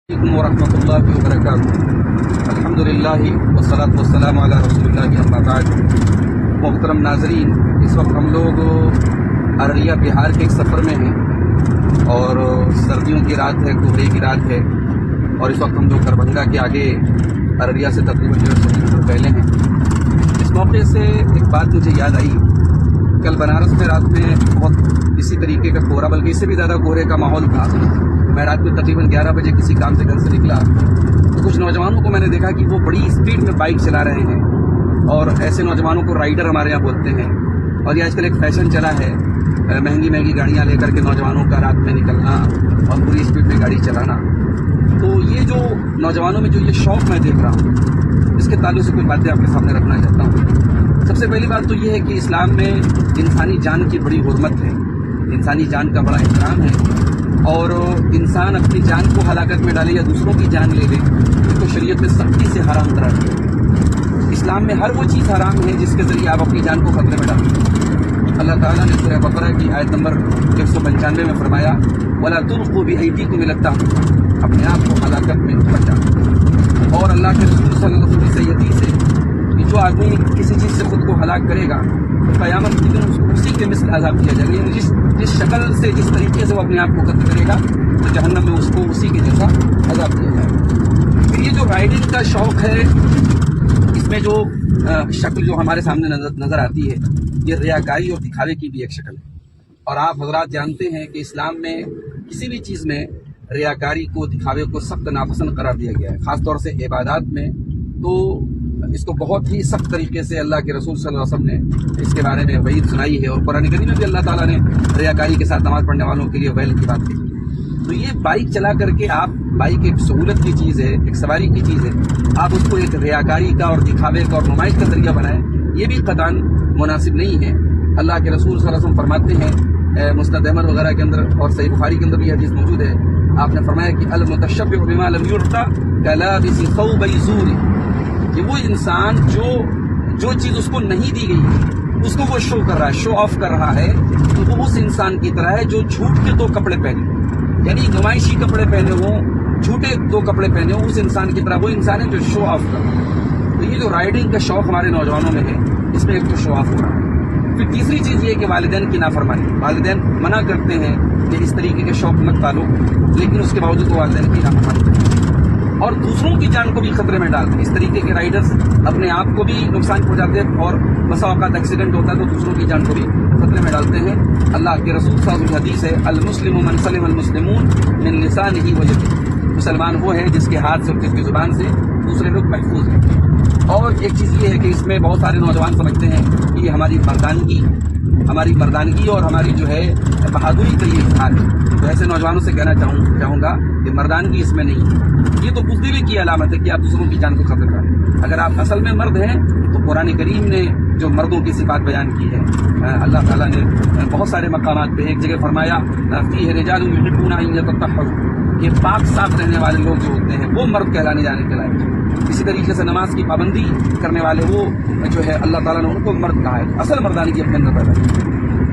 علیکم ورحمۃ اللہ وبرکاتہ۔ الحمدللہ والصلاۃ والسلام علی رسول اللہ اما بعد۔ محترم ناظرین، اس وقت ہم لوگ ارریہ بہار کے ایک سفر میں ہیں اور سردیوں کی رات ہے، کوہرے کی رات ہے، اور اس وقت ہم لوگ دربھنگہ کے آگے ارریہ سے تقریباً 150 کلومیٹر پہلے ہیں۔ اس موقع سے ایک بات مجھے یاد آئی۔ کل بنارس میں رات میں بہت اسی طریقے کا کوہرا، بلکہ اس سے بھی زیادہ کوہرے کا ماحول تھا۔ میں رات میں تقریباً 11 بجے کسی کام سے گھر سے نکلا تو کچھ نوجوانوں کو میں نے دیکھا کہ وہ بڑی اسپیڈ میں بائک چلا رہے ہیں، اور ایسے نوجوانوں کو رائڈر ہمارے یہاں بولتے ہیں۔ اور یہ آج کل ایک فیشن چلا ہے، مہنگی گاڑیاں لے کر کے نوجوانوں کا رات میں نکلنا اور پوری اسپیڈ میں گاڑی چلانا۔ تو یہ جو نوجوانوں میں جو یہ شوق میں دیکھ رہا ہوں، اس کے تعلق سے کچھ باتیں آپ کے سامنے رکھنا چاہتا ہوں۔ سب سے پہلی بات تو یہ ہے کہ اسلام میں انسانی جان کی بڑی حرمت ہے، انسانی جان کا بڑا احترام ہے، اور انسان اپنی جان کو ہلاکت میں ڈالے یا دوسروں کی جان لے لے، اس کو شریعت میں سختی سے حرام قرار دیا ہے۔ اسلام میں ہر وہ چیز حرام ہے جس کے ذریعے آپ اپنی جان کو خطرے میں ڈالیں۔ اللہ تعالیٰ نے سورہ بقرہ کی آیت نمبر 195 میں فرمایا، وَلَا تُلْقُوا بِأَيْدِيكُمْ إِلَى التَّهْلُكَةِ، اپنے آپ کو ہلاکت میں بچا۔ اور اللہ کے رسول صلی اللہ علیہ وسلم سے یہ حدیث ہے کہ جو آدمی کسی چیز سے خود کو ہلاک کرے گا تو قیامت کے دن اس کو اسی کے مثل عذاب کیا جائے گا، یعنی جس شکل سے، جس طریقے سے وہ اپنے آپ کو قتل کرے گا تو جہنم میں اس کو اسی کے جیسا عذاب دیا جائے گا۔ پھر یہ جو رائڈنگ کا شوق ہے، اس میں جو شکل جو ہمارے سامنے نظر آتی ہے، یہ ریاکاری اور دکھاوے کی بھی ایک شکل ہے۔ اور آپ حضرات جانتے ہیں کہ اسلام میں کسی بھی چیز میں ریاکاری کو، دکھاوے کو سخت ناپسند قرار دیا گیا ہے، خاص طور سے عبادات میں۔ تو اس کو بہت ہی سخت طریقے سے اللہ کے رسول صلی اللہ علیہ وسلم نے اس کے بارے میں وعید سنائی ہے، اور قرآن کریم میں بھی اللہ تعالیٰ نے ریاکاری کے ساتھ نماز پڑھنے والوں کے لیے ویل کی بات کہی۔ تو یہ بائک چلا کر کے آپ، بائک ایک سہولت کی چیز ہے، ایک سواری کی چیز ہے، آپ اس کو ایک ریاکاری کا اور دکھاوے کا اور نمائش کا ذریعہ بنائیں، یہ بھی قطعاً مناسب نہیں ہے۔ اللہ کے رسول صلی اللہ علیہ وسلم فرماتے ہیں، مسند احمد وغیرہ کے اندر اور صحیح بخاری کے اندر بھی حدیث موجود ہے، آپ نے فرمایا کہ المتشبع بما لم يعطى كلابس ثوب زور، کہ وہ انسان جو چیز اس کو نہیں دی گئی اس کو وہ شو کر رہا ہے، شو آف کر رہا ہے، تو وہ اس انسان کی طرح ہے جو جھوٹ کے 2 کپڑے پہنے، یعنی نمائشی کپڑے پہنے ہوں، جھوٹے 2 کپڑے پہنے ہوں، اس انسان کی طرح وہ انسان ہے جو شو آف کر رہا ہے۔ تو یہ جو رائڈنگ کا شوق ہمارے نوجوانوں میں ہے، اس میں ایک تو شو آف ہو رہا ہے۔ پھر تیسری چیز یہ کہ والدین کی نافرمانی، والدین منع کرتے ہیں کہ اس طریقے کے شوق مت پالو، لیکن اس کے باوجود وہ والدین کی نافرمانی کرتے ہیں اور دوسروں کی جان کو بھی خطرے میں ڈالتے ہیں۔ اس طریقے کے رائڈرز اپنے آپ کو بھی نقصان پہنچاتے ہیں، اور بسا اوقات ایکسیڈنٹ ہوتا ہے تو دوسروں کی جان کو بھی خطرے میں ڈالتے ہیں۔ اللہ کے رسول صلی اللہ علیہ وسلم حدیث ہے، المسلم من سلم المسلمون من لسانہ ویدہ، مسلمان وہ ہے جس کے ہاتھ سے اور جس کی زبان سے دوسرے لوگ محفوظ ہیں۔ اور ایک چیز یہ ہے کہ اس میں بہت سارے نوجوان سمجھتے ہیں کہ یہ ہماری مردانگی اور ہماری جو ہے بہادری کا یہ اظہار ہے۔ تو ایسے نوجوانوں سے کہنا چاہوں گا کہ مردانگی اس میں نہیں ہے، یہ تو بزدلی کی علامت ہے کہ آپ دوسروں کی جان کو خطرہ ڈالیں۔ اگر آپ اصل میں مرد ہیں تو قرآن کریم نے جو مردوں کی صفات بیان کی ہے، اللہ تعالیٰ نے بہت سارے مقامات پہ ایک جگہ فرمایا، فیہ رجال یحبون ان یتطہروا، کہ پاک صاف رہنے والے لوگ جو ہوتے ہیں وہ مرد کہلانے جانے کے لائق ہیں۔ اسی طریقے سے نماز کی پابندی کرنے والے وہ جو ہے اللہ تعالیٰ نے ان کو مرد کہا ہے، اصل مردانگی اپنے اندر پیدا کی۔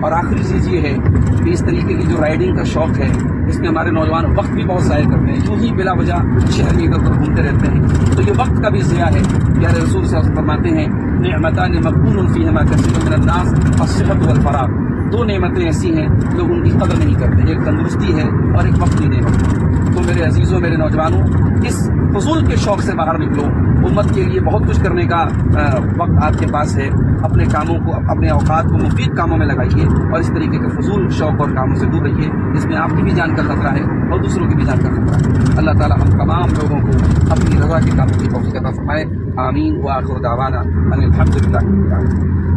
اور آخری چیز یہ ہے کہ اس طریقے کی جو رائڈنگ کا شوق ہے، اس میں ہمارے نوجوان وقت بھی بہت ضائع کرتے ہیں، یوں ہی بلا وجہ شہر میں ادھر ادھر گھومتے رہتے ہیں، تو یہ وقت کا بھی ضیاع ہے۔ پیارے رسول صلی اللہ علیہ وسلم فرماتے ہیں، نعمتان مغبون فیہما کثیر من الناس الصحۃ والفراغ، 2 نعمتیں ایسی ہیں لوگ ان کی قدر نہیں کرتے، ایک تندرستی ہے اور ایک وقت کی نعمت ہے۔ تو میرے عزیزوں، میرے نوجوانوں، اس فضول کے شوق سے باہر نکلو، امت کے لیے بہت کچھ کرنے کا وقت آپ کے پاس ہے، اپنے کاموں کو، اپنے اوقات کو مفید کاموں میں لگائیے، اور اس طریقے کے فضول شوق اور کاموں سے دور رہیے، اس میں آپ کی بھی جان کا خطرہ ہے اور دوسروں کی بھی جان کا خطرہ ہے۔ اللہ تعالی ہم تمام لوگوں کو اپنی رضا کے کاموں کی توفیق عطا فرمائے، آمین۔ وآخر دعوانا ان الحمد للہ رب العالمین۔